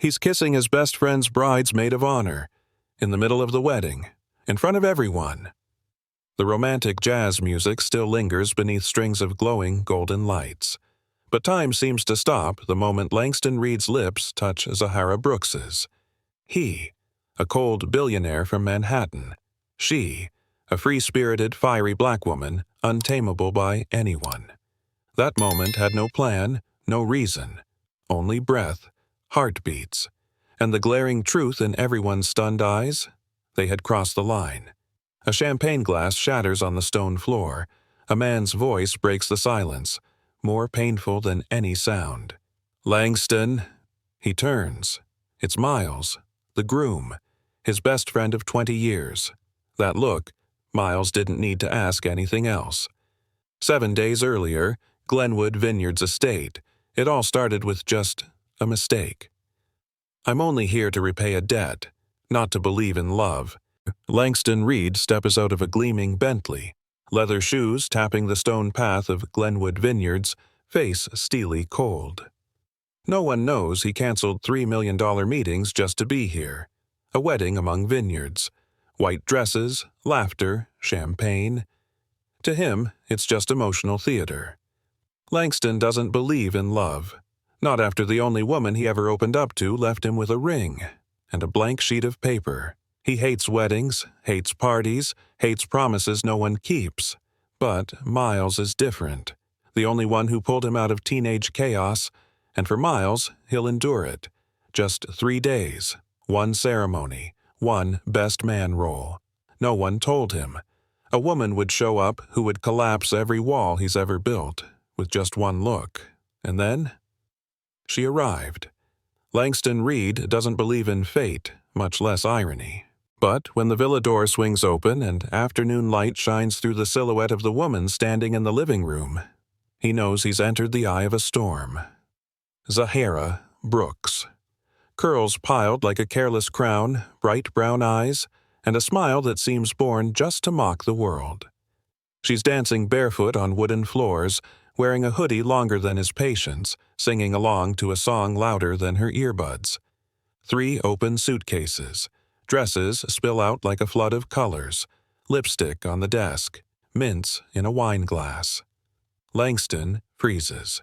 He's kissing his best friend's bride's maid of honor, in the middle of the wedding, in front of everyone. The romantic jazz music still lingers beneath strings of glowing golden lights. But time seems to stop the moment Langston Reed's lips touch Zahara Brooks's. He, a cold billionaire from Manhattan. She, a free-spirited, fiery black woman, untamable by anyone. That moment had no plan, no reason, only breath, heartbeats, and the glaring truth in everyone's stunned eyes. They had crossed the line. A champagne glass shatters on the stone floor. A man's voice breaks the silence, more painful than any sound. "Langston." He turns. It's Miles, the groom, his best friend of 20 years. That look, Miles didn't need to ask anything else. 7 days earlier, Glenwood Vineyards estate. It all started with just a mistake. "I'm only here to repay a debt, not to believe in love." Langston Reed steps out of a gleaming Bentley, leather shoes tapping the stone path of Glenwood Vineyards, face steely cold. No one knows he canceled $3 million meetings just to be here. A wedding among vineyards. White dresses, laughter, champagne. To him, it's just emotional theater. Langston doesn't believe in love. Not after the only woman he ever opened up to left him with a ring and a blank sheet of paper. He hates weddings, hates parties, hates promises no one keeps. But Miles is different. The only one who pulled him out of teenage chaos, and for Miles, he'll endure it. Just 3 days, one ceremony, one best man role. No one told him. A woman would show up who would collapse every wall he's ever built, with just one look. And then she arrived. Langston Reed doesn't believe in fate, much less irony. But when the villa door swings open and afternoon light shines through the silhouette of the woman standing in the living room, he knows he's entered the eye of a storm. Zahara Brooks. Curls piled like a careless crown, bright brown eyes, and a smile that seems born just to mock the world. She's dancing barefoot on wooden floors, wearing a hoodie longer than his patience, singing along to a song louder than her earbuds. 3 open suitcases. Dresses spill out like a flood of colors. Lipstick on the desk. Mints in a wine glass. Langston freezes.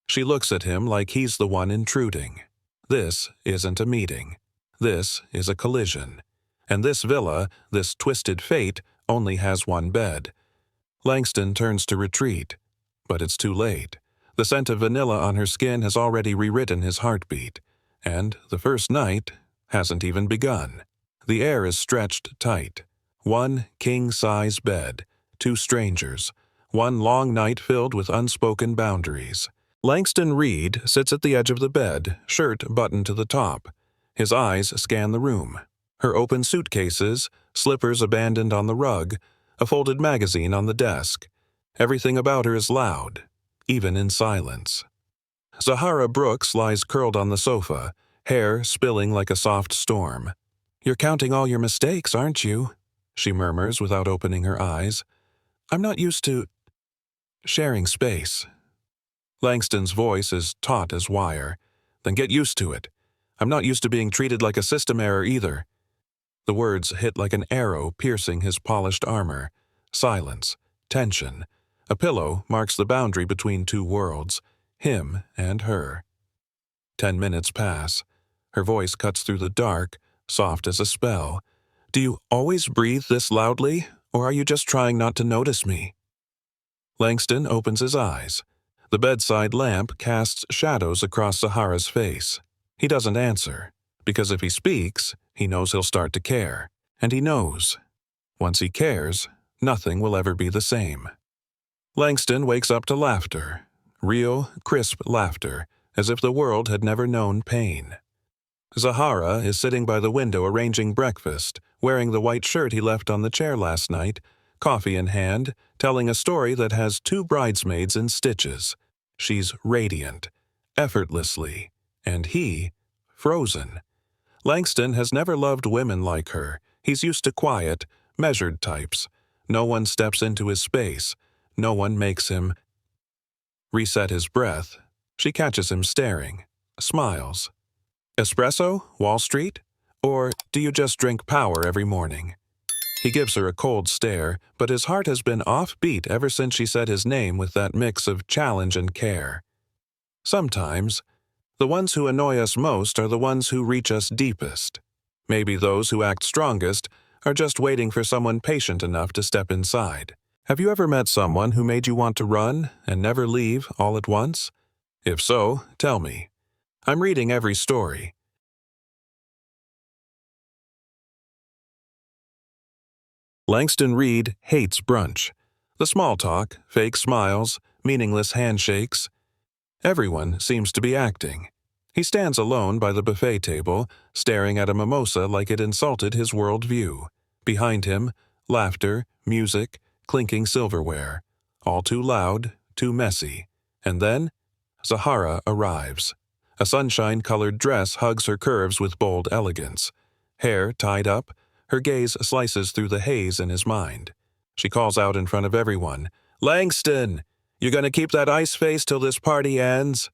She looks at him like he's the one intruding. This isn't a meeting. This is a collision. And this villa, this twisted fate, only has one bed. Langston turns to retreat. But it's too late. The scent of vanilla on her skin has already rewritten his heartbeat. And the first night hasn't even begun. The air is stretched tight. 1 king-size bed. 2 strangers. 1 long night filled with unspoken boundaries. Langston Reed sits at the edge of the bed, shirt buttoned to the top. His eyes scan the room. Her open suitcases, slippers abandoned on the rug, a folded magazine on the desk. Everything about her is loud, even in silence. Zahara Brooks lies curled on the sofa, hair spilling like a soft storm. "You're counting all your mistakes, aren't you?" she murmurs without opening her eyes. "I'm not used to sharing space." Langston's voice is taut as wire. "Then get used to it. I'm not used to being treated like a system error either." The words hit like an arrow piercing his polished armor. Silence, tension. A pillow marks the boundary between 2 worlds, him and her. 10 minutes pass. Her voice cuts through the dark, soft as a spell. "Do you always breathe this loudly, or are you just trying not to notice me?" Langston opens his eyes. The bedside lamp casts shadows across Zahara's face. He doesn't answer, because if he speaks, he knows he'll start to care. And he knows. Once he cares, nothing will ever be the same. Langston wakes up to laughter. Real, crisp laughter, as if the world had never known pain. Zahara is sitting by the window arranging breakfast, wearing the white shirt he left on the chair last night, coffee in hand, telling a story that has 2 bridesmaids in stitches. She's radiant, effortlessly, and he, frozen. Langston has never loved women like her. He's used to quiet, measured types. No one steps into his space. No one makes him reset his breath. She catches him staring, smiles. Espresso, Wall Street? Or do you just drink power every morning? He gives her a cold stare, but his heart has been offbeat ever since she said his name with that mix of challenge and care. Sometimes, the ones who annoy us most are the ones who reach us deepest. Maybe those who act strongest are just waiting for someone patient enough to step inside. Have you ever met someone who made you want to run and never leave all at once? If so, tell me. I'm reading every story. Langston Reed hates brunch. The small talk, fake smiles, meaningless handshakes. Everyone seems to be acting. He stands alone by the buffet table, staring at a mimosa like it insulted his world view. Behind him, laughter, music, clinking silverware. All too loud, too messy. And then, Zahara arrives. A sunshine-colored dress hugs her curves with bold elegance. Hair tied up, her gaze slices through the haze in his mind. She calls out in front of everyone, "Langston! You gonna keep that ice face till this party ends?"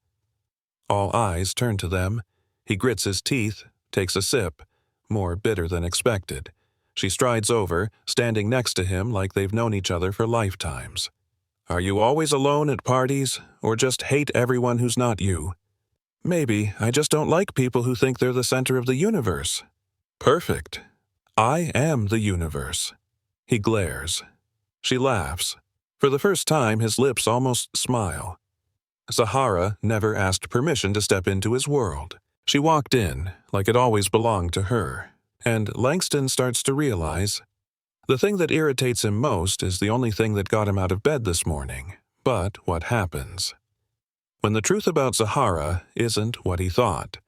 All eyes turn to them. He grits his teeth, takes a sip, more bitter than expected. She strides over, standing next to him like they've known each other for lifetimes. "Are you always alone at parties, or just hate everyone who's not you?" "Maybe I just don't like people who think they're the center of the universe." "Perfect. I am the universe." He glares. She laughs. For the first time, his lips almost smile. Zahara never asked permission to step into his world. She walked in, like it always belonged to her. And Langston starts to realize the thing that irritates him most is the only thing that got him out of bed this morning. But what happens? When the truth about Zahara isn't what he thought.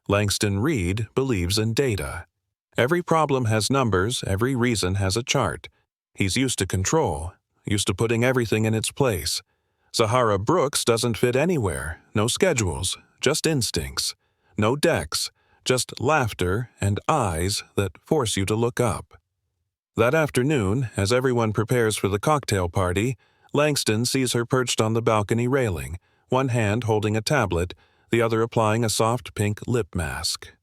Langston Reed believes in data. Every problem has numbers, every reason has a chart. He's used to control, used to putting everything in its place. Zahara Brooks doesn't fit anywhere, no schedules, just instincts. No decks, just laughter and eyes that force you to look up. That afternoon, as everyone prepares for the cocktail party, Langston sees her perched on the balcony railing, one hand holding a tablet, the other applying a soft pink lip mask.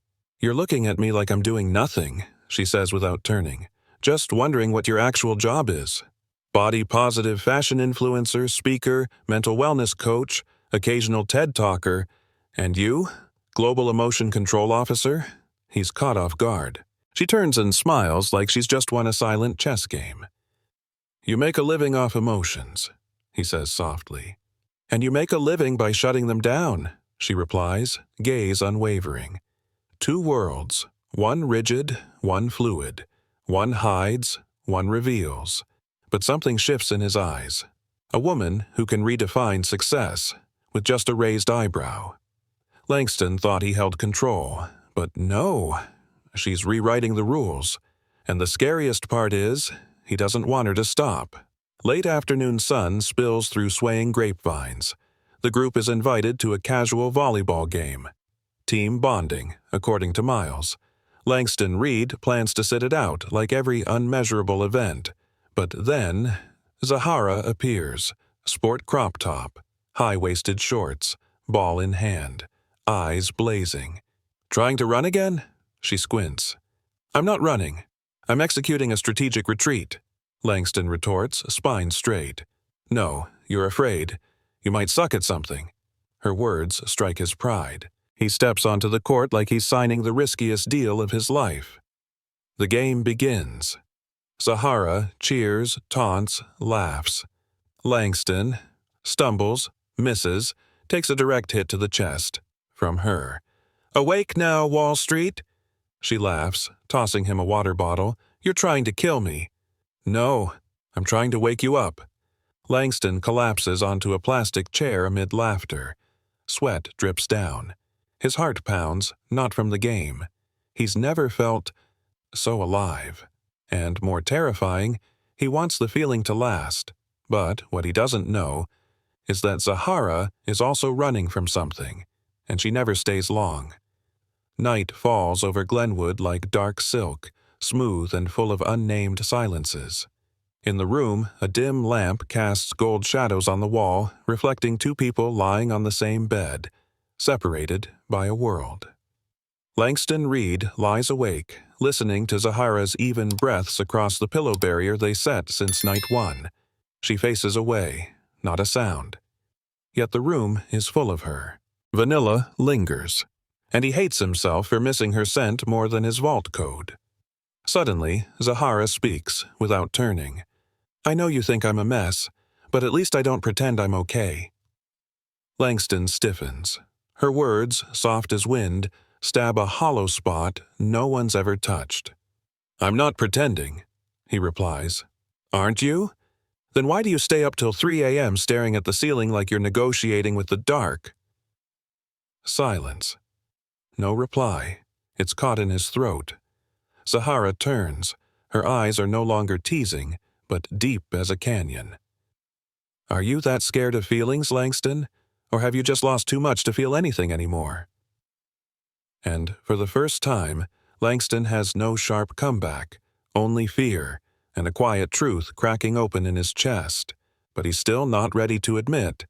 "You're looking at me like I'm doing nothing," she says without turning. "Just wondering what your actual job is." Body-positive fashion influencer, speaker, mental wellness coach, occasional TED talker. And you? Global emotion control officer? He's caught off guard. She turns and smiles like she's just won a silent chess game. "You make a living off emotions," he says softly. "And you make a living by shutting them down," she replies, gaze unwavering. Two worlds, one rigid, one fluid. One hides, one reveals. But something shifts in his eyes. A woman who can redefine success with just a raised eyebrow. Langston thought he held control, but no. She's rewriting the rules. And the scariest part is, he doesn't want her to stop. Late afternoon sun spills through swaying grapevines. The group is invited to a casual volleyball game. Team bonding, according to Miles. Langston Reed plans to sit it out like every unmeasurable event. But then, Zahara appears, sport crop top, high-waisted shorts, ball in hand, eyes blazing. "Trying to run again?" She squints. "I'm not running. I'm executing a strategic retreat," Langston retorts, spine straight. "No, you're afraid. You might suck at something." Her words strike his pride. He steps onto the court like he's signing the riskiest deal of his life. The game begins. Zahara cheers, taunts, laughs. Langston stumbles, misses, takes a direct hit to the chest. From her. "Awake now, Wall Street?" She laughs, tossing him a water bottle. "You're trying to kill me." "No, I'm trying to wake you up." Langston collapses onto a plastic chair amid laughter. Sweat drips down. His heart pounds, not from the game. He's never felt so alive. And more terrifying, he wants the feeling to last. But what he doesn't know is that Zahara is also running from something, and she never stays long. Night falls over Glenwood like dark silk, smooth and full of unnamed silences. In the room, a dim lamp casts gold shadows on the wall, reflecting two people lying on the same bed, separated by a world. Langston Reed lies awake, listening to Zahara's even breaths across the pillow barrier they set since night one. She faces away, not a sound. Yet the room is full of her. Vanilla lingers, and he hates himself for missing her scent more than his vault code. Suddenly, Zahara speaks, without turning. "I know you think I'm a mess, but at least I don't pretend I'm okay." Langston stiffens. Her words, soft as wind, stab a hollow spot no one's ever touched. "I'm not pretending," he replies. "Aren't you? Then why do you stay up till 3 a.m. staring at the ceiling like you're negotiating with the dark?" Silence. No reply. It's caught in his throat. Zahara turns. Her eyes are no longer teasing, but deep as a canyon. "Are you that scared of feelings, Langston? Or have you just lost too much to feel anything anymore?" And for the first time, Langston has no sharp comeback, only fear, and a quiet truth cracking open in his chest. But he's still not ready to admit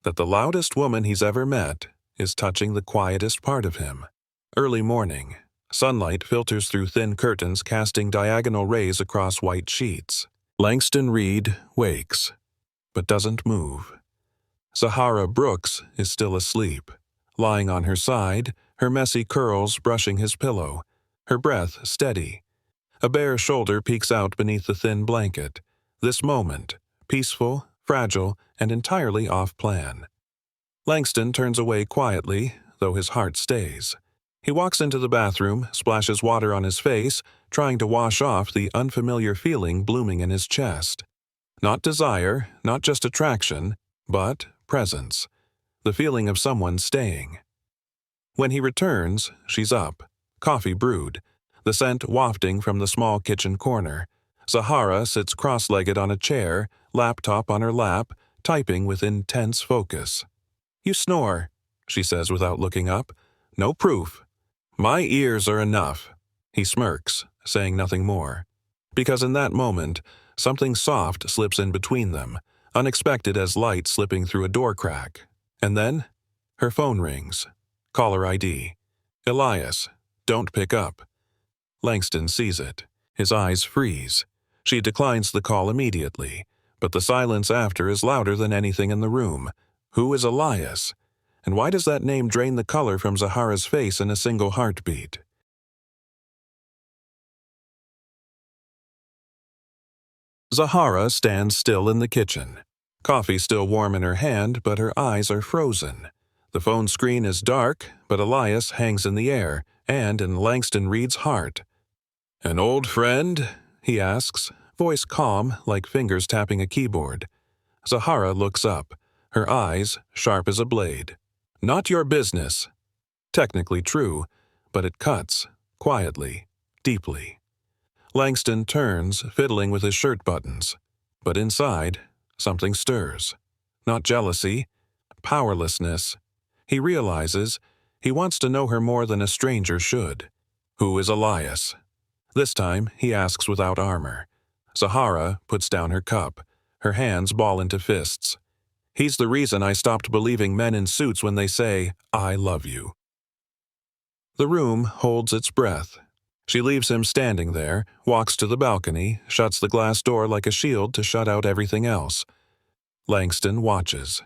that the loudest woman he's ever met is touching the quietest part of him. Early morning. Sunlight filters through thin curtains, casting diagonal rays across white sheets. Langston Reed wakes, but doesn't move. Zahara Brooks is still asleep, lying on her side, her messy curls brushing his pillow, her breath steady. A bare shoulder peeks out beneath the thin blanket. This moment, peaceful, fragile, and entirely off-plan. Langston turns away quietly, though his heart stays. He walks into the bathroom, splashes water on his face, trying to wash off the unfamiliar feeling blooming in his chest. Not desire, not just attraction, but presence. The feeling of someone staying. When he returns, she's up, coffee brewed, the scent wafting from the small kitchen corner. Zahara sits cross-legged on a chair, laptop on her lap, typing with intense focus. "You snore," she says without looking up. "No proof." "My ears are enough." He smirks, saying nothing more. Because in that moment, something soft slips in between them, unexpected as light slipping through a door crack. And then, her phone rings. Caller ID. "Elias, don't pick up." Langston sees it. His eyes freeze. She declines the call immediately, but the silence after is louder than anything in the room. Who is Elias? And why does that name drain the color from Zahara's face in a single heartbeat? Zahara stands still in the kitchen. Coffee still warm in her hand, but her eyes are frozen. The phone screen is dark, but Elias hangs in the air, and in Langston Reed's heart. "An old friend?" he asks, voice calm, like fingers tapping a keyboard. Zahara looks up, her eyes sharp as a blade. "Not your business." Technically true, but it cuts, quietly, deeply. Langston turns, fiddling with his shirt buttons. But inside, something stirs. Not jealousy, powerlessness. He realizes he wants to know her more than a stranger should. Who is Elias? This time, he asks without armor. Zahara puts down her cup. Her hands ball into fists. "He's the reason I stopped believing men in suits when they say, 'I love you.'" The room holds its breath. She leaves him standing there, walks to the balcony, shuts the glass door like a shield to shut out everything else. Langston watches.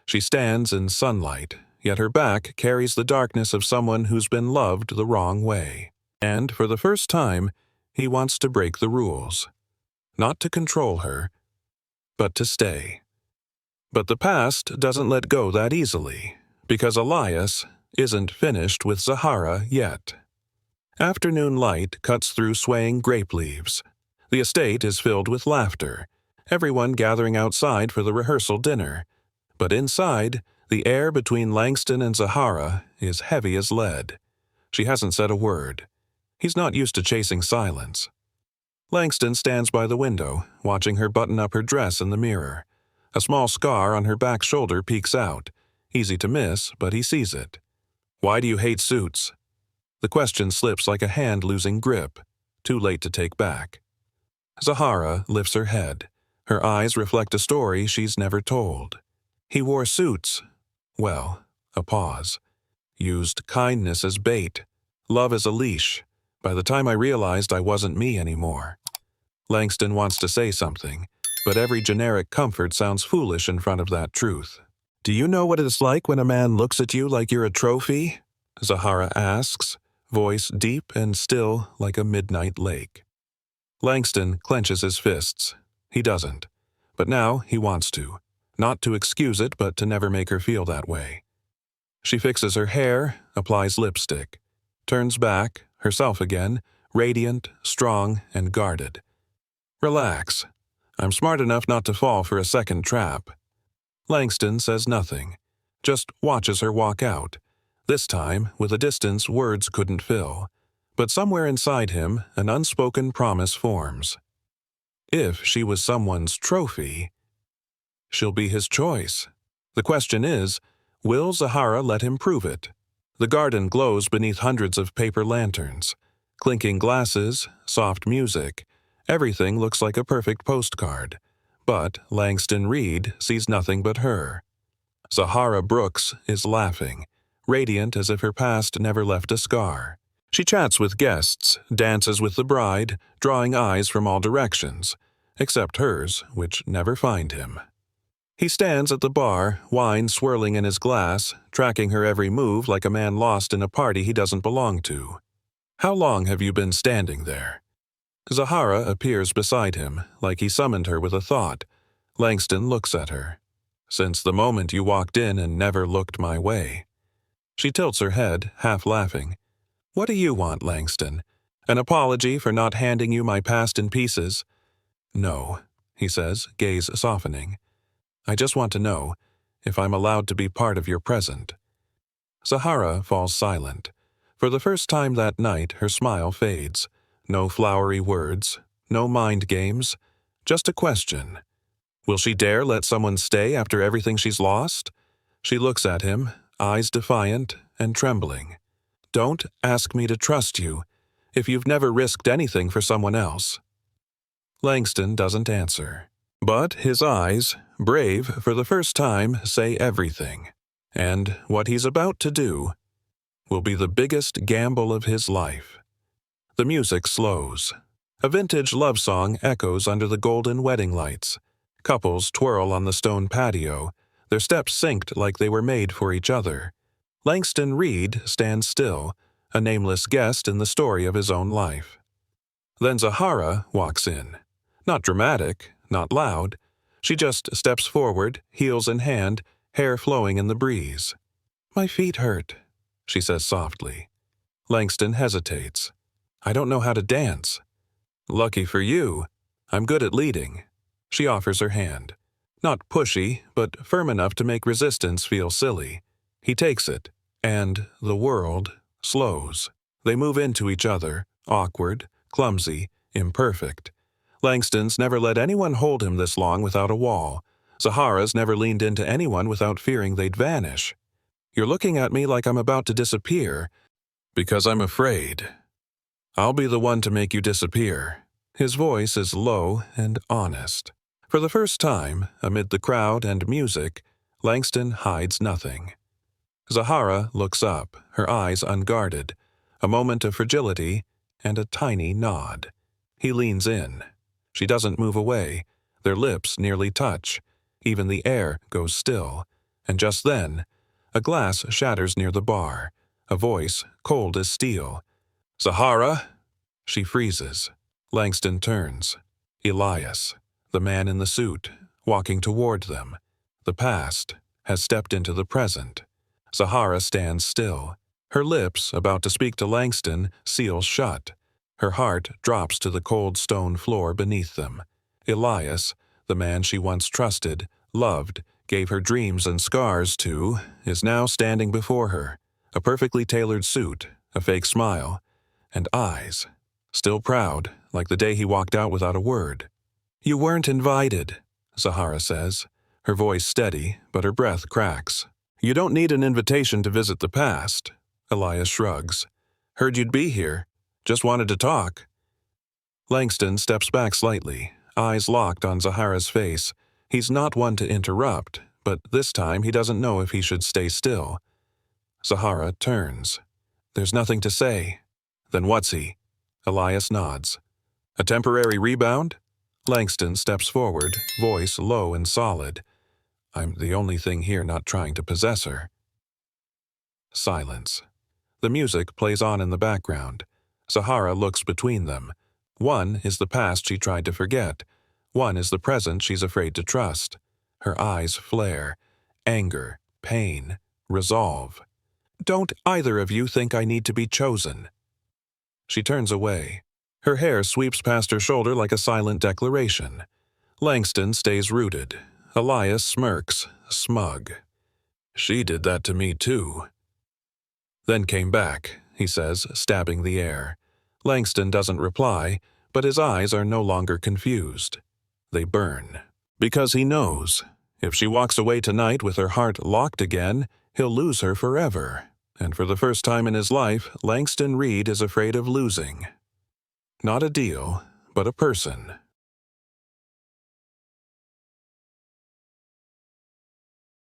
She stands in sunlight, yet her back carries the darkness of someone who's been loved the wrong way. And for the first time, he wants to break the rules. Not to control her, but to stay. But the past doesn't let go that easily, because Elias isn't finished with Zahara yet. Afternoon light cuts through swaying grape leaves. The estate is filled with laughter, everyone gathering outside for the rehearsal dinner. But inside, the air between Langston and Zahara is heavy as lead. She hasn't said a word. He's not used to chasing silence. Langston stands by the window, watching her button up her dress in the mirror. A small scar on her back shoulder peeks out. Easy to miss, but he sees it. "Why do you hate suits?" The question slips like a hand losing grip. Too late to take back. Zahara lifts her head. Her eyes reflect a story she's never told. He wore suits. Well, a pause. Used kindness as bait. Love is a leash. By the time I realized I wasn't me anymore. Langston wants to say something, but every generic comfort sounds foolish in front of that truth. Do you know what it's like when a man looks at you like you're a trophy? Zahara asks, voice deep and still like a midnight lake. Langston clenches his fists. He doesn't. But now he wants to. Not to excuse it, but to never make her feel that way. She fixes her hair, applies lipstick, turns back, herself again, radiant, strong, and guarded. Relax. I'm smart enough not to fall for a second trap. Langston says nothing, just watches her walk out, this time with a distance words couldn't fill. But somewhere inside him, an unspoken promise forms. If she was someone's trophy, she'll be his choice. The question is, will Zahara let him prove it? The garden glows beneath hundreds of paper lanterns. Clinking glasses, soft music, everything looks like a perfect postcard. But Langston Reed sees nothing but her. Zahara Brooks is laughing, radiant as if her past never left a scar. She chats with guests, dances with the bride, drawing eyes from all directions, except hers, which never find him. He stands at the bar, wine swirling in his glass, tracking her every move like a man lost in a party he doesn't belong to. How long have you been standing there? Zahara appears beside him, like he summoned her with a thought. Langston looks at her. Since the moment you walked in and never looked my way. She tilts her head, half laughing. What do you want, Langston? An apology for not handing you my past in pieces? No, he says, gaze softening. I just want to know if I'm allowed to be part of your present. Zahara falls silent. For the first time that night, her smile fades. No flowery words, no mind games, just a question. Will she dare let someone stay after everything she's lost? She looks at him, eyes defiant and trembling. Don't ask me to trust you if you've never risked anything for someone else. Langston doesn't answer. But his eyes, brave for the first time, say everything. And what he's about to do will be the biggest gamble of his life. The music slows. A vintage love song echoes under the golden wedding lights. Couples twirl on the stone patio, their steps synced like they were made for each other. Langston Reed stands still, a nameless guest in the story of his own life. Then Zahara walks in. Not dramatic, not loud. She just steps forward, heels in hand, hair flowing in the breeze. My feet hurt, she says softly. Langston hesitates. I don't know how to dance. Lucky for you, I'm good at leading. She offers her hand. Not pushy, but firm enough to make resistance feel silly. He takes it, and the world slows. They move into each other, awkward, clumsy, imperfect. Langston's never let anyone hold him this long without a wall. Zahara's never leaned into anyone without fearing they'd vanish. You're looking at me like I'm about to disappear, because I'm afraid. I'll be the one to make you disappear. His voice is low and honest. For the first time, amid the crowd and music, Langston hides nothing. Zahara looks up, her eyes unguarded, a moment of fragility and a tiny nod. He leans in. She doesn't move away. Their lips nearly touch. Even the air goes still. And just then, a glass shatters near the bar, a voice cold as steel. Zahara! She freezes. Langston turns. Elias, the man in the suit, walking toward them. The past has stepped into the present. Zahara stands still. Her lips, about to speak to Langston, seal shut. Her heart drops to the cold stone floor beneath them. Elias, the man she once trusted, loved, gave her dreams and scars to, is now standing before her. A perfectly tailored suit, a fake smile, and eyes. Still proud, like the day he walked out without a word. You weren't invited, Zahara says, her voice steady, but her breath cracks. You don't need an invitation to visit the past. Elias shrugs. Heard you'd be here. Just wanted to talk. Langston steps back slightly, eyes locked on Zahara's face. He's not one to interrupt, but this time he doesn't know if he should stay still. Zahara turns. There's nothing to say. Then what's he? Elias nods. A temporary rebound? Langston steps forward, voice low and solid. I'm the only thing here not trying to possess her. Silence. The music plays on in the background. Zahara looks between them. One is the past she tried to forget. One is the present she's afraid to trust. Her eyes flare. Anger, pain, resolve. Don't either of you think I need to be chosen. She turns away. Her hair sweeps past her shoulder like a silent declaration. Langston stays rooted. Elias smirks, smug. She did that to me too. Then came back, he says, stabbing the air. Langston doesn't reply, but his eyes are no longer confused. They burn. Because he knows, if she walks away tonight with her heart locked again, he'll lose her forever. And for the first time in his life, Langston Reed is afraid of losing. Not a deal, but a person.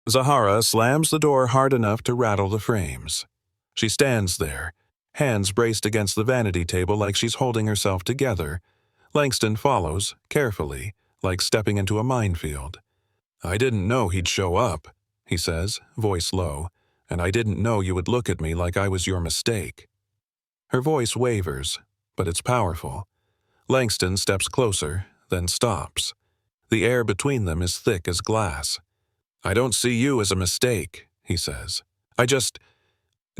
Zahara slams the door hard enough to rattle the frames. She stands there, hands braced against the vanity table like she's holding herself together. Langston follows, carefully, like stepping into a minefield. I didn't know he'd show up, he says, voice low, and I didn't know you would look at me like I was your mistake. Her voice wavers, but it's powerful. Langston steps closer, then stops. The air between them is thick as glass. I don't see you as a mistake, he says. I just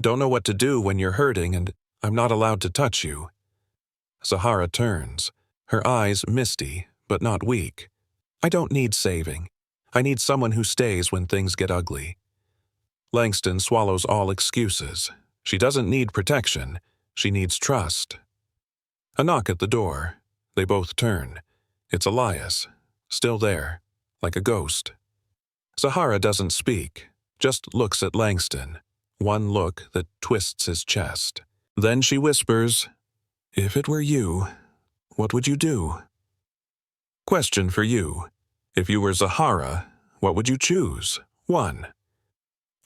don't know what to do when you're hurting and I'm not allowed to touch you. Zahara turns, her eyes misty, but not weak. I don't need saving. I need someone who stays when things get ugly. Langston swallows all excuses. She doesn't need protection. She needs trust. A knock at the door. They both turn. It's Elias, still there, like a ghost. Zahara doesn't speak, just looks at Langston, one look that twists his chest. Then she whispers, If it were you, what would you do? Question for you. If you were Zahara, what would you choose? 1.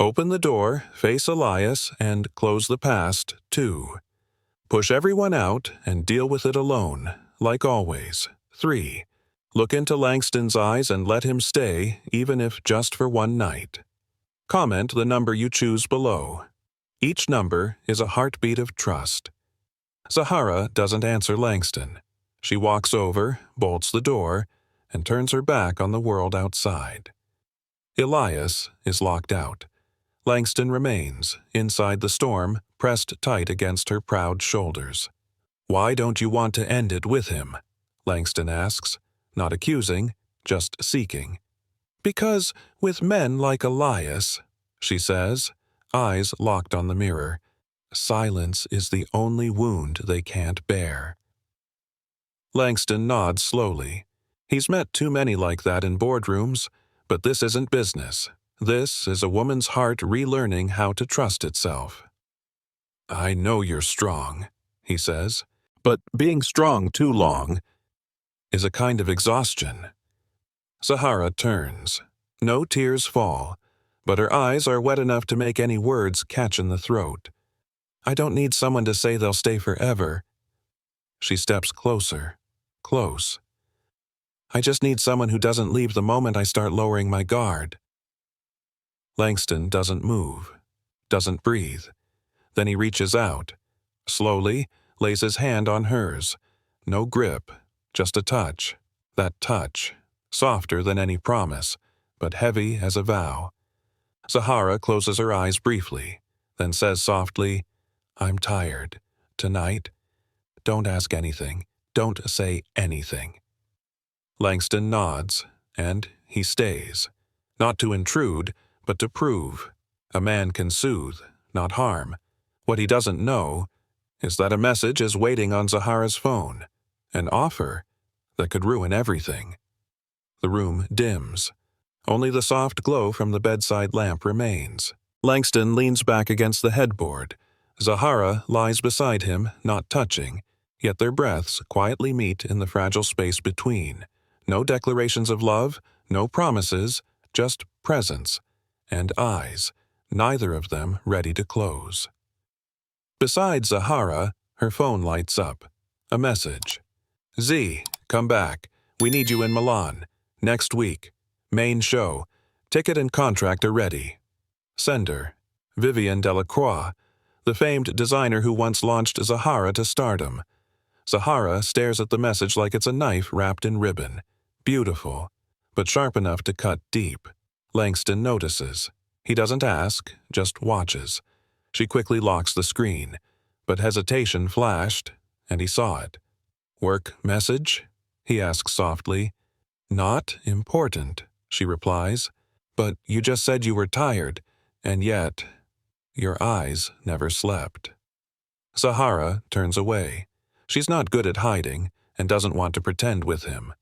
Open the door, face Elias, and close the past. 2. Push everyone out and deal with it alone, like always. 3. Look into Langston's eyes and let him stay, even if just for one night. Comment the number you choose below. Each number is a heartbeat of trust. Zahara doesn't answer Langston. She walks over, bolts the door, and turns her back on the world outside. Elias is locked out. Langston remains, inside the storm, pressed tight against her proud shoulders. Why don't you want to end it with him? Langston asks, not accusing, just seeking. Because with men like Elias, she says, eyes locked on the mirror, silence is the only wound they can't bear. Langston nods slowly. He's met too many like that in boardrooms, but this isn't business. This is a woman's heart relearning how to trust itself. I know you're strong, he says, but being strong too long is a kind of exhaustion. Zahara turns. No tears fall, but her eyes are wet enough to make any words catch in the throat. I don't need someone to say they'll stay forever. She steps closer, close. I just need someone who doesn't leave the moment I start lowering my guard. Langston doesn't move, doesn't breathe. Then he reaches out, slowly lays his hand on hers. No grip, just a touch. That touch, softer than any promise, but heavy as a vow. Zahara closes her eyes briefly, then says softly, I'm tired. Tonight, don't ask anything. Don't say anything. Langston nods, and he stays. Not to intrude, but to prove. A man can soothe, not harm. What he doesn't know is that a message is waiting on Zahara's phone. An offer that could ruin everything. The room dims. Only the soft glow from the bedside lamp remains. Langston leans back against the headboard. Zahara lies beside him, not touching, yet their breaths quietly meet in the fragile space between. No declarations of love, no promises, just presence, and eyes, neither of them ready to close. Beside Zahara, Her phone lights up. A message. Z, come back. We need you in Milan. Next week. Main show. Ticket and contract are ready. Sender. Vivian Delacroix, the famed designer who once launched Zahara to stardom. Zahara stares at the message like it's a knife wrapped in ribbon. Beautiful, but sharp enough to cut deep. Langston notices. He doesn't ask, just watches. She quickly locks the screen, but hesitation flashed, and he saw it. Work message? He asks softly. Not important, she replies. But you just said you were tired, and yet your eyes never slept. Zahara turns away. She's not good at hiding and doesn't want to pretend with him.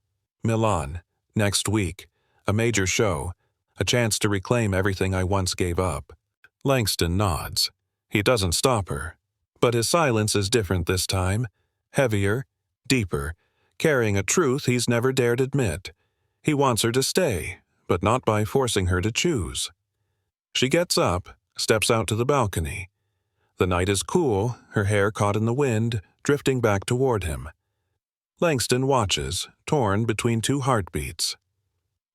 Milan, next week, a major show, a chance to reclaim everything I once gave up. Langston nods. He doesn't stop her. But his silence is different this time, heavier, deeper, carrying a truth he's never dared admit. He wants her to stay, but not by forcing her to choose. She gets up, steps out to the balcony. The night is cool, her hair caught in the wind, drifting back toward him. Langston watches, torn between two heartbeats.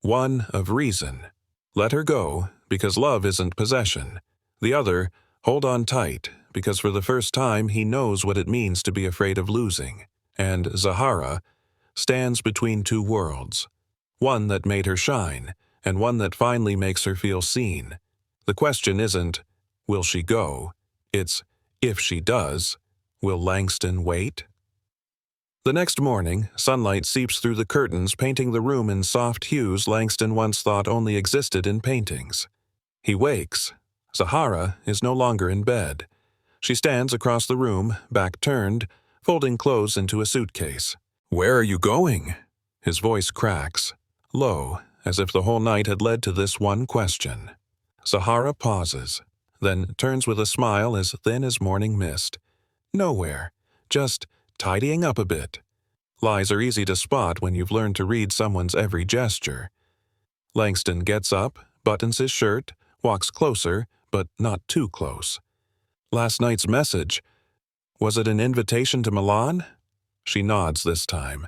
One of reason. Let her go, because love isn't possession. The other, hold on tight, because for the first time he knows what it means to be afraid of losing. And Zahara stands between two worlds. One that made her shine, and one that finally makes her feel seen. The question isn't, will she go? It's, if she does, will Langston wait? The next morning, sunlight seeps through the curtains, painting the room in soft hues Langston once thought only existed in paintings. He wakes. Zahara is no longer in bed. She stands across the room, back turned, folding clothes into a suitcase. Where are you going? His voice cracks, low, as if the whole night had led to this one question. Zahara pauses, then turns with a smile as thin as morning mist. Nowhere, just tidying up a bit. Lies are easy to spot when you've learned to read someone's every gesture. Langston gets up, buttons his shirt, walks closer, but not too close. Last night's message. Was it an invitation to Milan? She nods this time.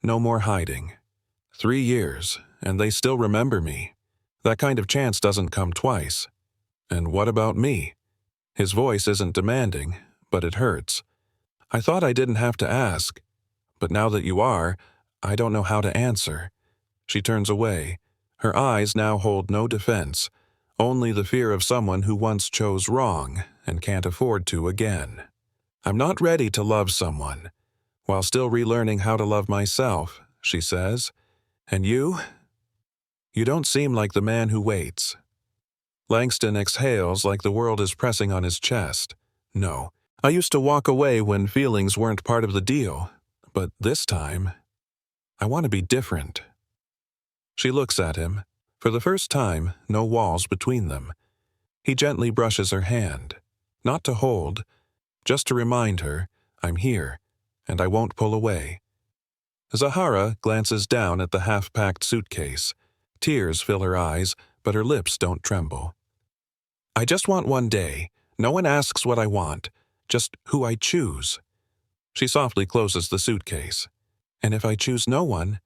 No more hiding. 3 years, and they still remember me. That kind of chance doesn't come twice. And what about me? His voice isn't demanding, but it hurts. I thought I didn't have to ask. But now that you are, I don't know how to answer. She turns away. Her eyes now hold no defense, only the fear of someone who once chose wrong and can't afford to again. I'm not ready to love someone, while still relearning how to love myself, she says. And you? You don't seem like the man who waits. Langston exhales like the world is pressing on his chest. No, I used to walk away when feelings weren't part of the deal, but this time, I want to be different. She looks at him. For the first time, no walls between them. He gently brushes her hand, not to hold, just to remind her, I'm here, and I won't pull away. Zahara glances down at the half-packed suitcase. Tears fill her eyes, but her lips don't tremble. I just want one day. No one asks what I want, just who I choose. She softly closes the suitcase. And if I choose no one,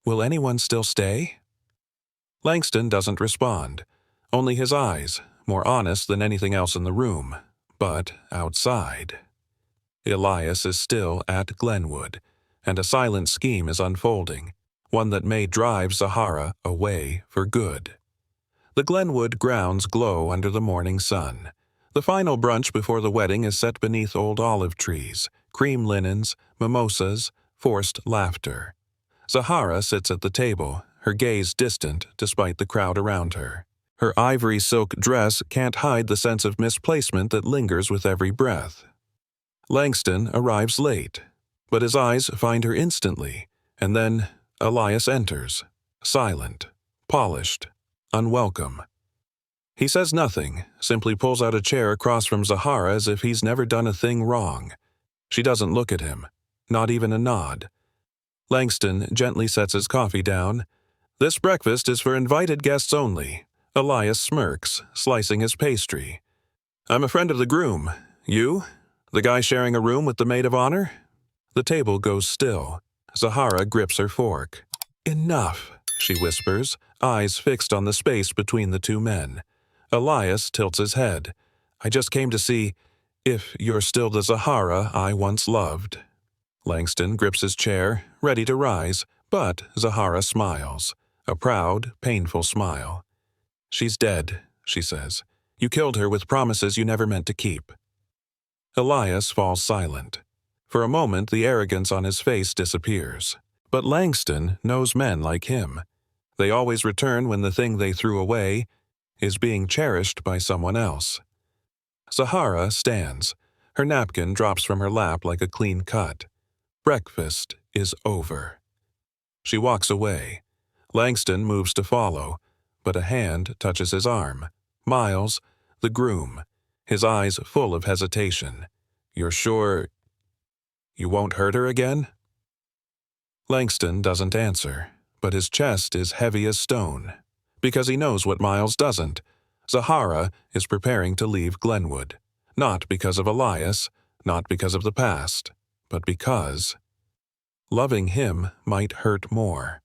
will anyone still stay? Langston doesn't respond, only his eyes, more honest than anything else in the room. But outside, Elias is still at Glenwood, and a silent scheme is unfolding, one that may drive Zahara away for good. The Glenwood grounds glow under the morning sun. The final brunch before the wedding is set beneath old olive trees, cream linens, mimosas, forced laughter. Zahara sits at the table, her gaze distant despite the crowd around her. Her ivory silk dress can't hide the sense of misplacement that lingers with every breath. Langston arrives late, but his eyes find her instantly, and then Elias enters, silent, polished, unwelcome. He says nothing, simply pulls out a chair across from Zahara as if he's never done a thing wrong. She doesn't look at him, not even a nod. Langston gently sets his coffee down. This breakfast is for invited guests only. Elias smirks, slicing his pastry. I'm a friend of the groom. You? The guy sharing a room with the maid of honor? The table goes still. Zahara grips her fork. Enough, she whispers, eyes fixed on the space between the two men. Elias tilts his head. I just came to see if you're still the Zahara I once loved. Langston grips his chair, ready to rise, but Zahara smiles. A proud, painful smile. She's dead, she says. You killed her with promises you never meant to keep. Elias falls silent. For a moment, the arrogance on his face disappears. But Langston knows men like him. They always return when the thing they threw away is being cherished by someone else. Zahara stands. Her napkin drops from her lap like a clean cut. Breakfast is over. She walks away. Langston moves to follow, but a hand touches his arm. Miles, the groom, his eyes full of hesitation. You're sure you won't hurt her again? Langston doesn't answer, but his chest is heavy as stone, because he knows what Miles doesn't. Zahara is preparing to leave Glenwood, not because of Elias, not because of the past, but because loving him might hurt more.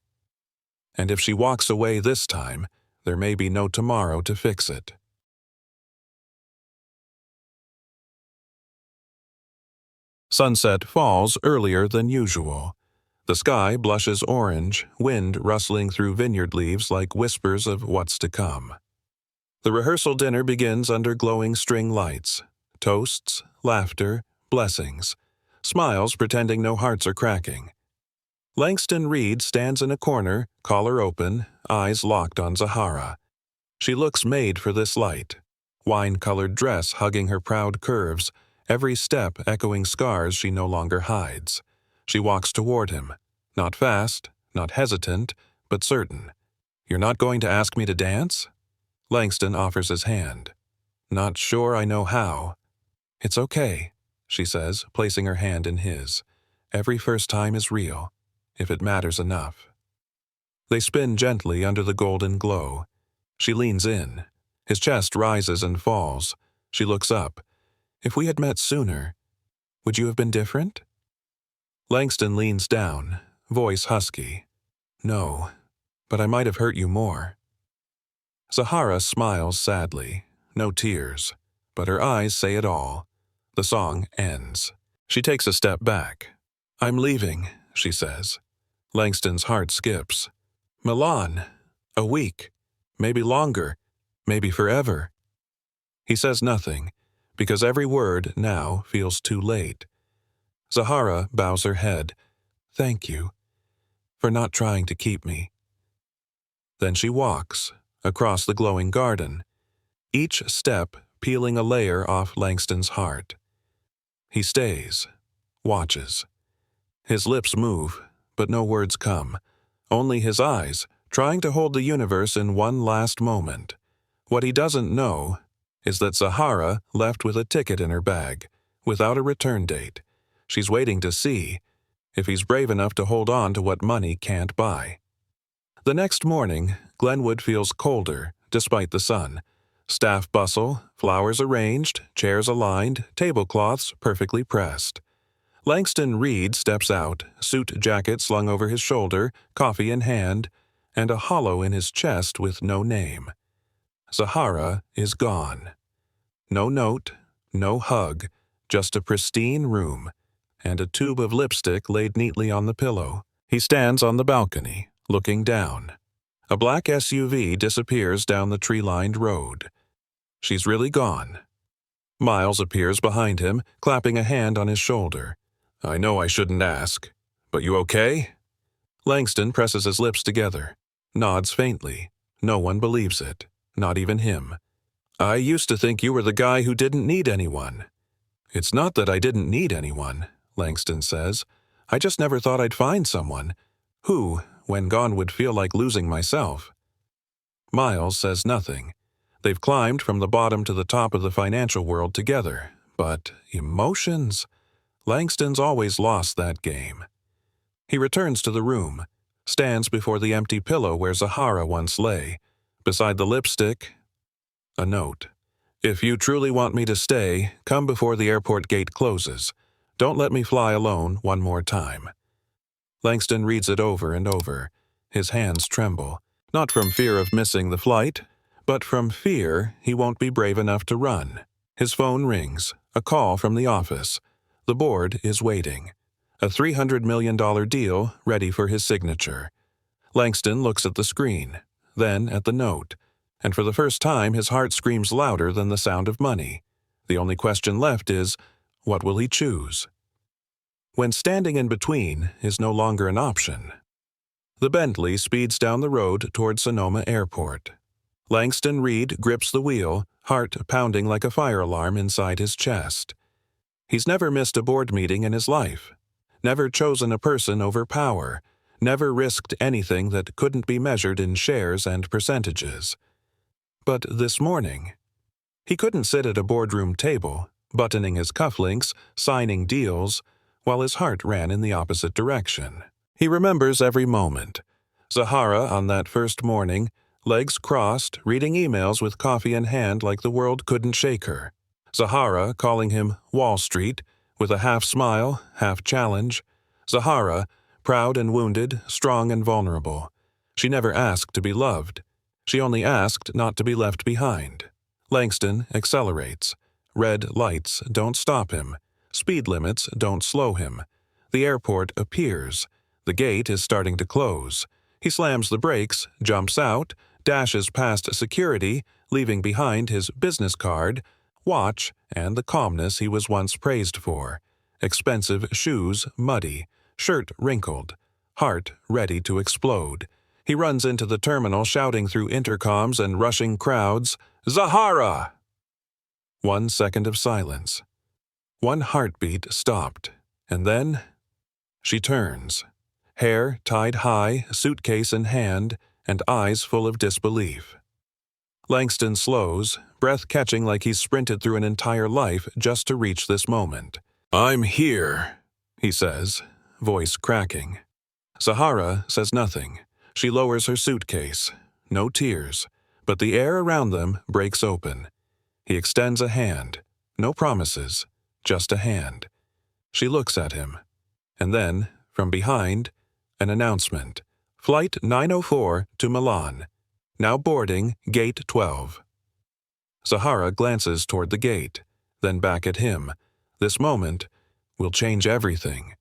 And if she walks away this time, there may be no tomorrow to fix it. Sunset falls earlier than usual. The sky blushes orange, wind rustling through vineyard leaves like whispers of what's to come. The rehearsal dinner begins under glowing string lights. Toasts, laughter, blessings. Smiles pretending no hearts are cracking. Langston Reed stands in a corner, collar open, eyes locked on Zahara. She looks made for this light. Wine-colored dress hugging her proud curves, every step echoing scars she no longer hides. She walks toward him. Not fast, not hesitant, but certain. You're not going to ask me to dance? Langston offers his hand. Not sure I know how. It's okay, she says, placing her hand in his. Every first time is real, if it matters enough. They spin gently under the golden glow. She leans in. His chest rises and falls. She looks up. If we had met sooner, would you have been different? Langston leans down, voice husky. No, but I might have hurt you more. Zahara smiles sadly, no tears, but her eyes say it all. The song ends. She takes a step back. I'm leaving, she says. Langston's heart skips. Milan. A week. Maybe longer. Maybe forever. He says nothing, because every word now feels too late. Zahara bows her head. Thank you for not trying to keep me. Then she walks across the glowing garden, each step peeling a layer off Langston's heart. He stays, watches. His lips move, but no words come, only his eyes, trying to hold the universe in one last moment. What he doesn't know is that Zahara left with a ticket in her bag, without a return date. She's waiting to see if he's brave enough to hold on to what money can't buy. The next morning, Glenwood feels colder, despite the sun. Staff bustle, flowers arranged, chairs aligned, tablecloths perfectly pressed. Langston Reed steps out, suit jacket slung over his shoulder, coffee in hand, and a hollow in his chest with no name. Zahara is gone. No note, no hug, just a pristine room, and a tube of lipstick laid neatly on the pillow. He stands on the balcony, looking down. A black SUV disappears down the tree-lined road. She's really gone. Miles appears behind him, clapping a hand on his shoulder. I know I shouldn't ask, but you okay? Langston presses his lips together, nods faintly. No one believes it, not even him. I used to think you were the guy who didn't need anyone. It's not that I didn't need anyone, Langston says. I just never thought I'd find someone who, when gone, would feel like losing myself. Miles says nothing. They've climbed from the bottom to the top of the financial world together, but emotions? Langston's always lost that game. He returns to the room, stands before the empty pillow where Zahara once lay. Beside the lipstick, a note. If you truly want me to stay, come before the airport gate closes. Don't let me fly alone one more time. Langston reads it over and over. His hands tremble, not from fear of missing the flight, but from fear he won't be brave enough to run. His phone rings, a call from the office. The board is waiting. A $300 million deal ready for his signature. Langston looks at the screen, then at the note, and for the first time his heart screams louder than the sound of money. The only question left is, what will he choose? When standing in between is no longer an option. The Bentley speeds down the road toward Sonoma Airport. Langston Reed grips the wheel, heart pounding like a fire alarm inside his chest. He's never missed a board meeting in his life, never chosen a person over power, never risked anything that couldn't be measured in shares and percentages. But this morning, he couldn't sit at a boardroom table, buttoning his cufflinks, signing deals, while his heart ran in the opposite direction. He remembers every moment. Zahara on that first morning, legs crossed, reading emails with coffee in hand like the world couldn't shake her. Zahara calling him Wall Street, with a half smile, half challenge. Zahara, proud and wounded, strong and vulnerable. She never asked to be loved. She only asked not to be left behind. Langston accelerates. Red lights don't stop him. Speed limits don't slow him. The airport appears. The gate is starting to close. He slams the brakes, jumps out, dashes past security, leaving behind his business card, watch, and the calmness he was once praised for. Expensive shoes muddy, shirt wrinkled, heart ready to explode. He runs into the terminal shouting through intercoms and rushing crowds, "Zahara!" 1 second of silence. One heartbeat stopped, and then she turns. Hair tied high, suitcase in hand, and eyes full of disbelief. Langston slows, breath catching like he's sprinted through an entire life just to reach this moment. "I'm here," he says, voice cracking. Zahara says nothing. She lowers her suitcase. No tears, but the air around them breaks open. He extends a hand. No promises, just a hand. She looks at him. And then, from behind, an announcement. Flight 904 to Milan. Now boarding Gate 12. Zahara glances toward the gate, then back at him. This moment will change everything.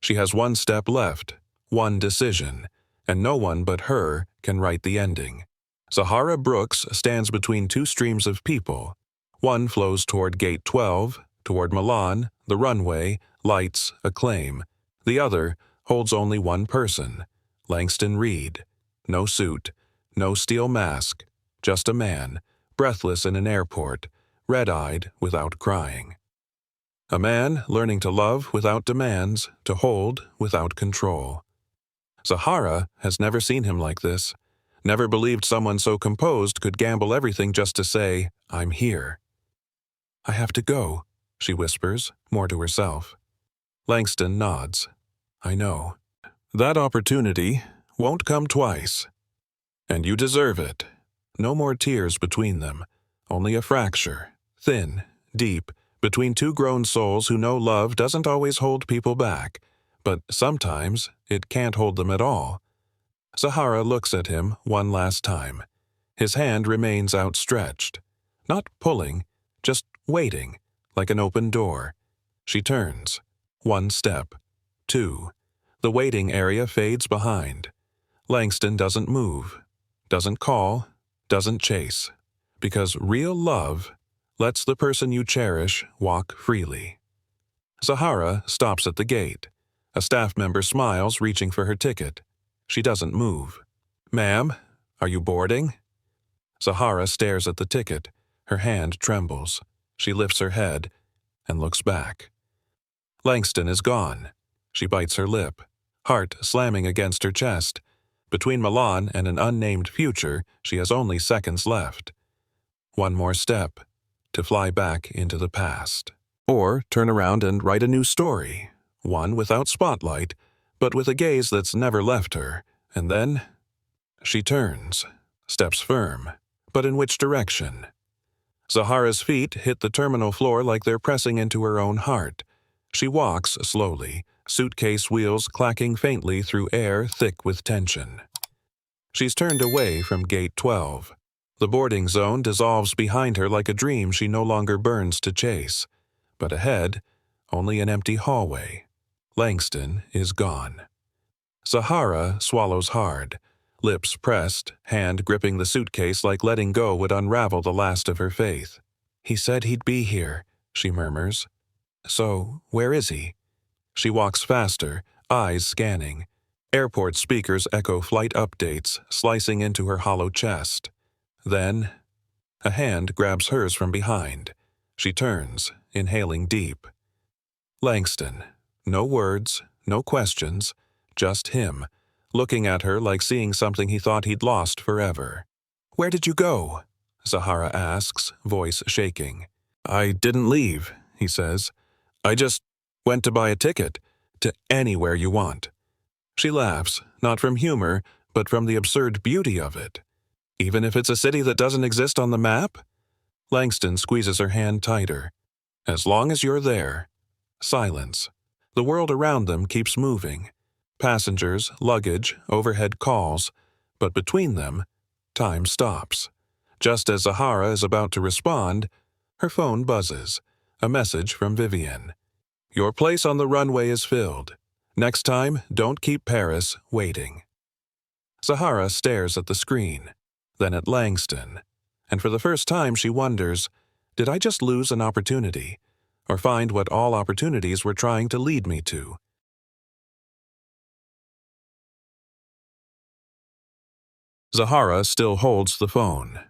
She has one step left, one decision, and no one but her can write the ending. Zahara Brooks stands between two streams of people. One flows toward Gate 12, toward Milan, the runway, lights, acclaim. The other holds only one person, Langston Reed. No suit, no steel mask, just a man, breathless in an airport, red-eyed without crying. A man learning to love without demands, to hold without control. Zahara has never seen him like this, never believed someone so composed could gamble everything just to say, "I'm here." "I have to go," she whispers, more to herself. Langston nods. "I know. That opportunity won't come twice. And you deserve it." No more tears between them, only a fracture, thin, deep, between two grown souls who know love doesn't always hold people back, but sometimes it can't hold them at all. Zahara looks at him one last time. His hand remains outstretched, not pulling, just waiting, like an open door. She turns. 1 step. 2. The waiting area fades behind. Langston doesn't move, doesn't call, doesn't chase, because real love lets the person you cherish walk freely. Zahara stops at the gate. A staff member smiles, reaching for her ticket. She doesn't move. "Ma'am, are you boarding?" Zahara stares at the ticket. Her hand trembles. She lifts her head and looks back. Langston is gone. She bites her lip, heart slamming against her chest. Between Milan and an unnamed future, she has only seconds left. One more step, to fly back into the past. Or turn around and write a new story, one without spotlight, but with a gaze that's never left her. And then she turns, steps firm. But in which direction? Zahara's feet hit the terminal floor like they're pressing into her own heart. She walks slowly, suitcase wheels clacking faintly through air thick with tension. She's turned away from Gate 12. The boarding zone dissolves behind her like a dream she no longer burns to chase. But ahead, only an empty hallway. Langston is gone. Zahara swallows hard, lips pressed, hand gripping the suitcase like letting go would unravel the last of her faith. "He said he'd be here," she murmurs. "So, where is he?" She walks faster, eyes scanning. Airport speakers echo flight updates, slicing into her hollow chest. Then, a hand grabs hers from behind. She turns, inhaling deep. Langston. No words, no questions, just him, looking at her like seeing something he thought he'd lost forever. "Where did you go?" Zahara asks, voice shaking. "I didn't leave," he says. "I just went to buy a ticket to anywhere you want." She laughs, not from humor, but from the absurd beauty of it. "Even if it's a city that doesn't exist on the map?" Langston squeezes her hand tighter. "As long as you're there." Silence. The world around them keeps moving. Passengers, luggage, overhead calls. But between them, time stops. Just as Zahara is about to respond, her phone buzzes. A message from Vivian. "Your place on the runway is filled. Next time, don't keep Paris waiting." Zahara stares at the screen, then at Langston. And for the first time she wonders, did I just lose an opportunity? Or find what all opportunities were trying to lead me to? Zahara still holds the phone.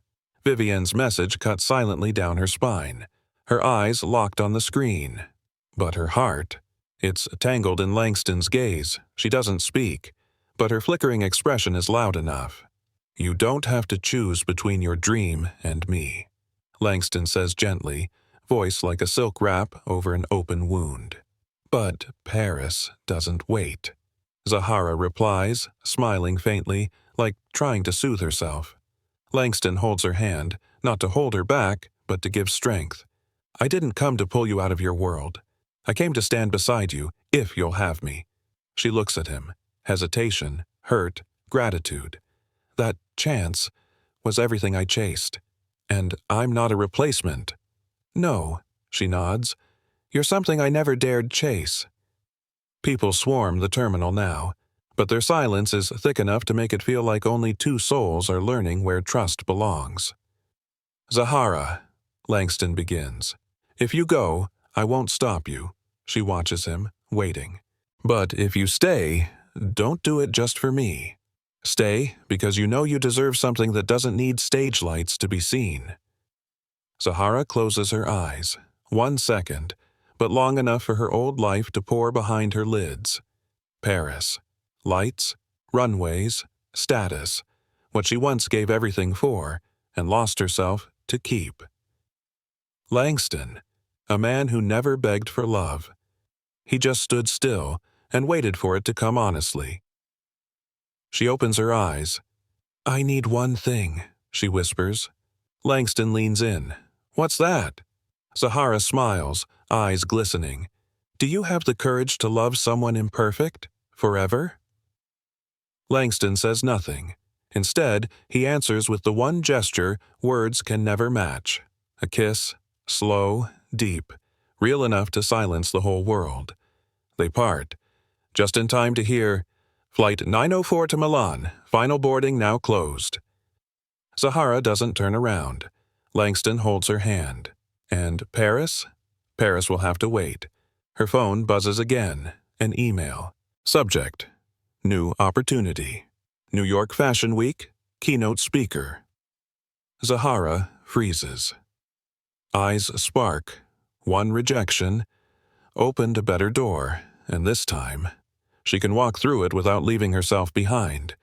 Vivian's message cut silently down her spine. Her eyes locked on the screen. But her heart, it's tangled in Langston's gaze. She doesn't speak, but her flickering expression is loud enough. "You don't have to choose between your dream and me," Langston says gently, voice like a silk wrap over an open wound. "But Paris doesn't wait," Zahara replies, smiling faintly, like trying to soothe herself. Langston holds her hand, not to hold her back, but to give strength. "I didn't come to pull you out of your world. I came to stand beside you, if you'll have me." She looks at him. Hesitation, hurt, gratitude. "That chance was everything I chased. And I'm not a replacement." "No," she nods. "You're something I never dared chase." People swarm the terminal now, but their silence is thick enough to make it feel like only two souls are learning where trust belongs. "Zahara," Langston begins. "If you go, I won't stop you." She watches him, waiting. "But if you stay, don't do it just for me. Stay because you know you deserve something that doesn't need stage lights to be seen." Zahara closes her eyes. 1 second, but long enough for her old life to pour behind her lids. Paris. Lights, runways, status. What she once gave everything for, and lost herself to keep. Langston. A man who never begged for love. He just stood still and waited for it to come honestly. She opens her eyes. "I need one thing," she whispers. Langston leans in. "What's that?" Zahara smiles, eyes glistening. "Do you have the courage to love someone imperfect, forever?" Langston says nothing. Instead, he answers with the one gesture words can never match. A kiss, slow, deep, real enough to silence the whole world. They part, just in time to hear, "Flight 904 to Milan, final boarding now closed." Zahara doesn't turn around. Langston holds her hand. And Paris? Paris will have to wait. Her phone buzzes again. An email. Subject: New opportunity. New York Fashion Week. Keynote speaker. Zahara freezes. Eyes spark. One rejection. Opened a better door, and this time, she can walk through it without leaving herself behind.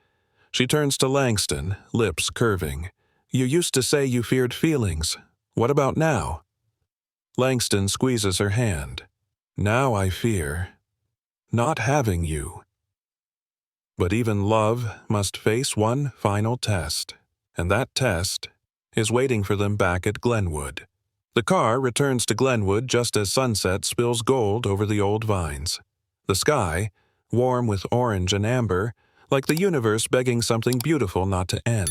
She turns to Langston, lips curving. "You used to say you feared feelings. What about now?" Langston squeezes her hand. "Now I fear not having you." But even love must face one final test, and that test is waiting for them back at Glenwood. The car returns to Glenwood just as sunset spills gold over the old vines. The sky, warm with orange and amber, like the universe begging something beautiful not to end.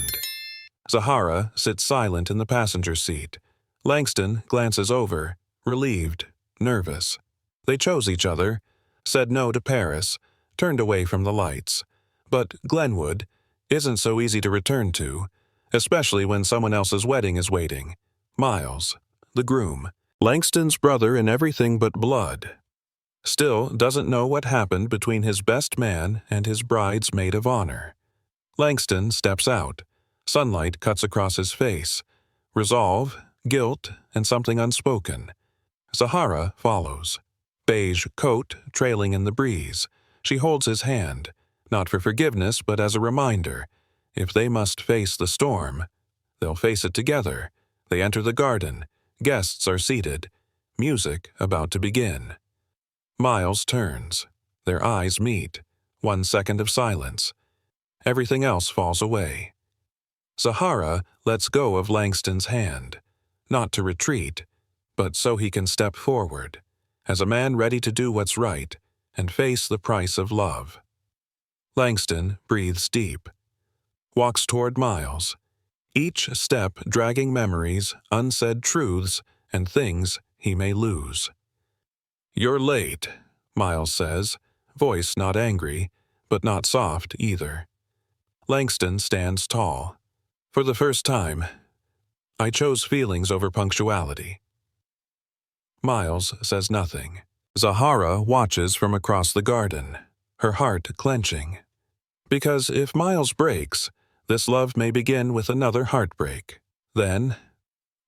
Zahara sits silent in the passenger seat. Langston glances over, relieved, nervous. They chose each other, said no to Paris, turned away from the lights. But Glenwood isn't so easy to return to, especially when someone else's wedding is waiting. Miles, the groom, Langston's brother in everything but blood, still doesn't know what happened between his best man and his bride's maid of honor. Langston steps out. Sunlight cuts across his face. Resolve, guilt, and something unspoken. Zahara follows. Beige coat trailing in the breeze. She holds his hand, not for forgiveness but as a reminder. If they must face the storm, they'll face it together. They enter the garden. Guests are seated. Music about to begin. Miles turns. Their eyes meet. 1 second of silence. Everything else falls away. Zahara lets go of Langston's hand, not to retreat, but so he can step forward, as a man ready to do what's right and face the price of love. Langston breathes deep, walks toward Miles, each step dragging memories, unsaid truths, and things he may lose. "You're late," Miles says, voice not angry, but not soft either. Langston stands tall. For the first time, I chose feelings over punctuality. Miles says nothing. Zahara watches from across the garden, her heart clenching. Because if Miles breaks, this love may begin with another heartbreak. Then,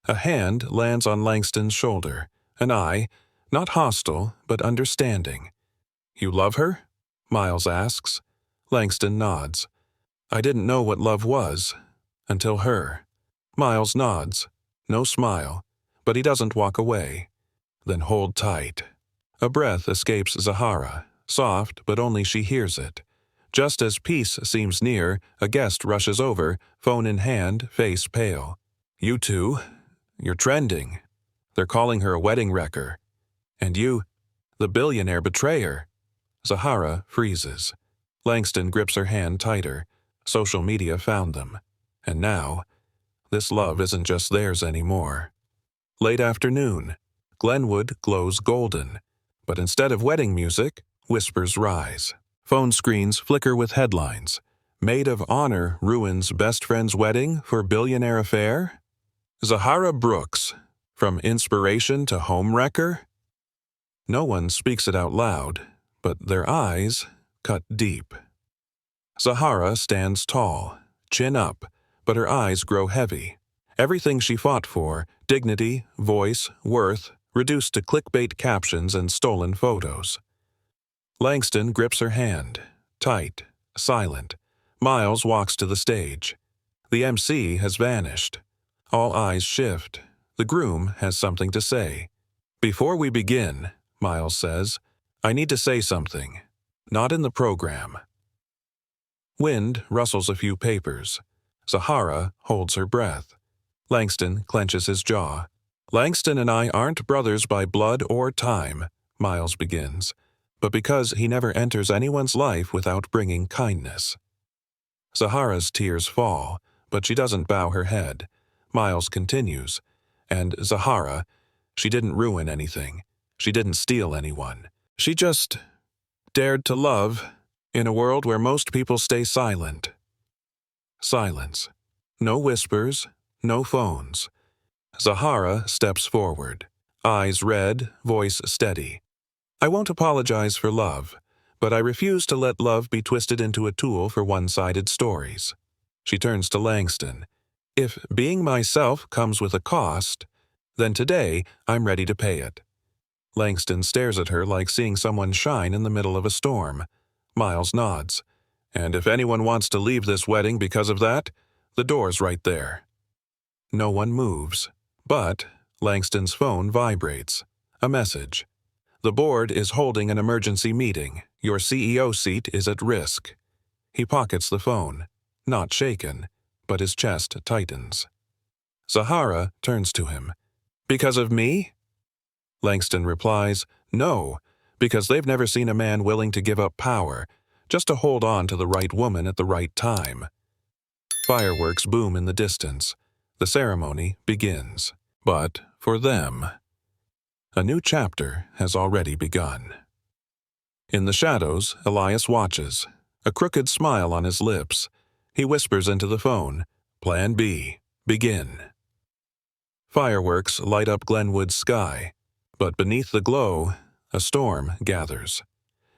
a hand lands on Langston's shoulder, an eye, not hostile, but understanding. "You love her?" Miles asks. Langston nods. "I didn't know what love was. Until her." Miles nods. No smile, but he doesn't walk away. Then hold tight. A breath escapes Zahara, soft, but only she hears it. Just as peace seems near, a guest rushes over, phone in hand, face pale. "You two, you're trending. They're calling her a wedding wrecker. And you, the billionaire betrayer." Zahara freezes. Langston grips her hand tighter. Social media found them. And now, this love isn't just theirs anymore. Late afternoon. Glenwood glows golden. But instead of wedding music, whispers rise. Phone screens flicker with headlines. "Maid of honor ruins best friend's wedding for billionaire affair?" Zahara Brooks, from inspiration to home wrecker? No one speaks it out loud, but their eyes cut deep. Zahara stands tall, chin up, but her eyes grow heavy. Everything she fought for, dignity, voice, worth, reduced to clickbait captions and stolen photos. Langston grips her hand, tight, silent. Miles walks to the stage. The MC has vanished. All eyes shift. The groom has something to say. "Before we begin," Miles says, "I need to say something. Not in the program." Wind rustles a few papers. Zahara holds her breath. Langston clenches his jaw. "Langston and I aren't brothers by blood or time," Miles begins, "but because he never enters anyone's life without bringing kindness." Zahara's tears fall, but she doesn't bow her head. Miles continues, "And Zahara, she didn't ruin anything. She didn't steal anyone. She just dared to love in a world where most people stay silent." Silence. No whispers, no phones. Zahara steps forward, eyes red, voice steady. "I won't apologize for love, but I refuse to let love be twisted into a tool for one-sided stories." She turns to Langston. "If being myself comes with a cost, then today I'm ready to pay it." Langston stares at her like seeing someone shine in the middle of a storm. Miles nods. "And if anyone wants to leave this wedding because of that, the door's right there." No one moves, but Langston's phone vibrates. A message. "The board is holding an emergency meeting. Your CEO seat is at risk." He pockets the phone, not shaken, but his chest tightens. Zahara turns to him. Because of me? Langston replies, no, because they've never seen a man willing to give up power, just to hold on to the right woman at the right time. Fireworks boom in the distance. The ceremony begins. But for them, a new chapter has already begun. In the shadows, Elias watches, a crooked smile on his lips. He whispers into the phone, Plan B, begin. Fireworks light up Glenwood's sky, but beneath the glow, a storm gathers.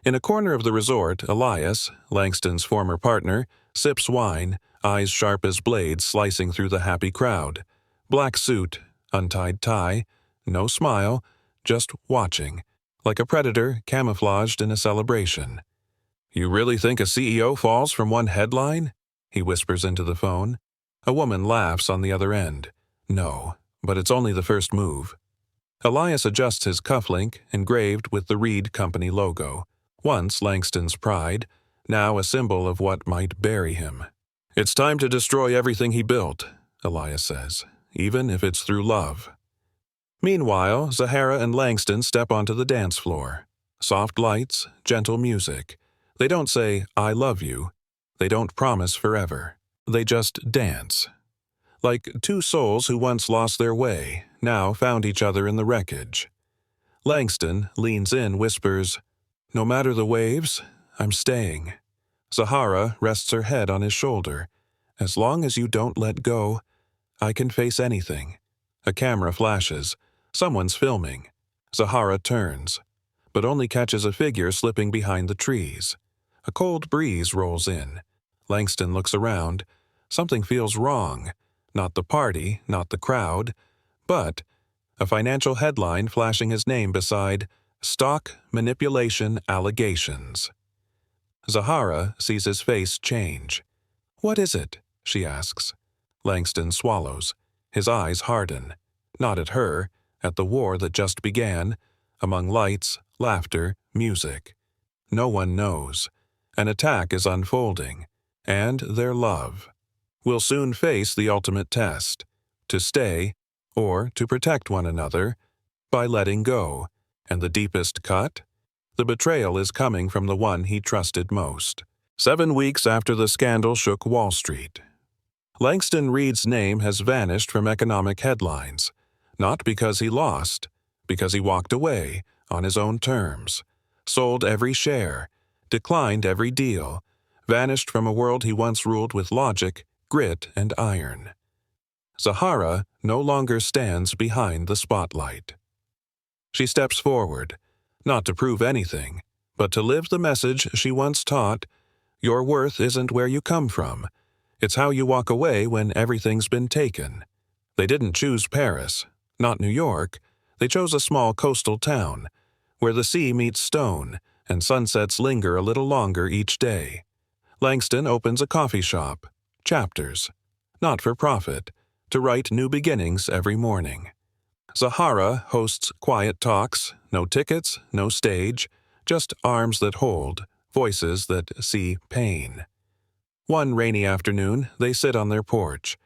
In a corner of the resort, Elias, Langston's former partner, sips wine, eyes sharp as blades slicing through the happy crowd. Black suit, untied tie, no smile, just watching, like a predator camouflaged in a celebration. You really think a CEO falls from one headline? He whispers into the phone. A woman laughs on the other end. No, but it's only the first move. Elias adjusts his cufflink, engraved with the Reed Company logo. Once Langston's pride, now a symbol of what might bury him. It's time to destroy everything he built, Elias says, even if it's through love. Meanwhile, Zahara and Langston step onto the dance floor. Soft lights, gentle music. They don't say, I love you. They don't promise forever. They just dance. Like two souls who once lost their way, now found each other in the wreckage. Langston leans in, whispers, No matter the waves, I'm staying. Zahara rests her head on his shoulder. As long as you don't let go, I can face anything. A camera flashes. Someone's filming. Zahara turns, but only catches a figure slipping behind the trees. A cold breeze rolls in. Langston looks around. Something feels wrong. Not the party, not the crowd, but a financial headline flashing his name beside Stock Manipulation Allegations. Zahara sees his face change. What is it? She asks. Langston swallows. His eyes harden. Not at her, at the war that just began, among lights, laughter, music. No one knows. An attack is unfolding, and their love will soon face the ultimate test, to stay or to protect one another by letting go. And the deepest cut? The betrayal is coming from the one he trusted most. 7 weeks after the scandal shook Wall Street. Langston Reed's name has vanished from economic headlines, not because he lost, because he walked away on his own terms, sold every share, declined every deal, vanished from a world he once ruled with logic, grit, and iron. Zahara no longer stands behind the spotlight. She steps forward, not to prove anything, but to live the message she once taught, your worth isn't where you come from. It's how you walk away when everything's been taken. They didn't choose Paris, not New York. They chose a small coastal town, where the sea meets stone and sunsets linger a little longer each day. Langston opens a coffee shop, Chapters, not for profit, to write new beginnings every morning. Zahara hosts quiet talks, no tickets, no stage, just arms that hold, voices that see pain. One rainy afternoon, they sit on their porch.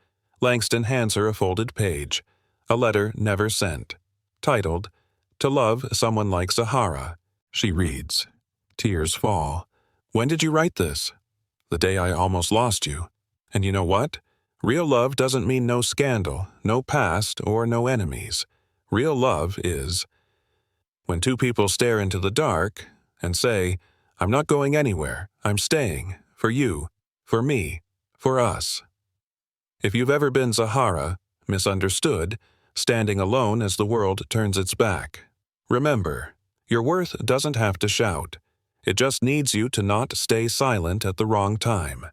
Langston hands her a folded page, a letter never sent, titled, To Love Someone Like Zahara. She reads. Tears fall. When did you write this? The day I almost lost you. And you know what? Real love doesn't mean no scandal, no past, or no enemies. Real love is when two people stare into the dark and say, I'm not going anywhere, I'm staying, for you, for me, for us. If you've ever been Zahara, misunderstood, standing alone as the world turns its back, remember, your worth doesn't have to shout. It just needs you to not stay silent at the wrong time.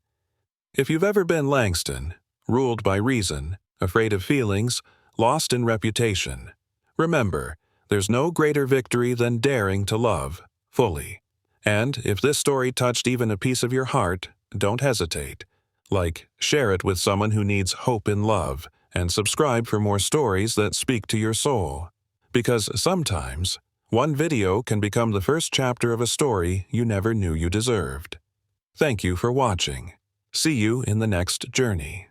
If you've ever been Langston, ruled by reason, afraid of feelings, lost in reputation, remember, there's no greater victory than daring to love fully. And if this story touched even a piece of your heart, don't hesitate. Like, share it with someone who needs hope in love, and subscribe for more stories that speak to your soul. Because sometimes, one video can become the first chapter of a story you never knew you deserved. Thank you for watching. See you in the next journey.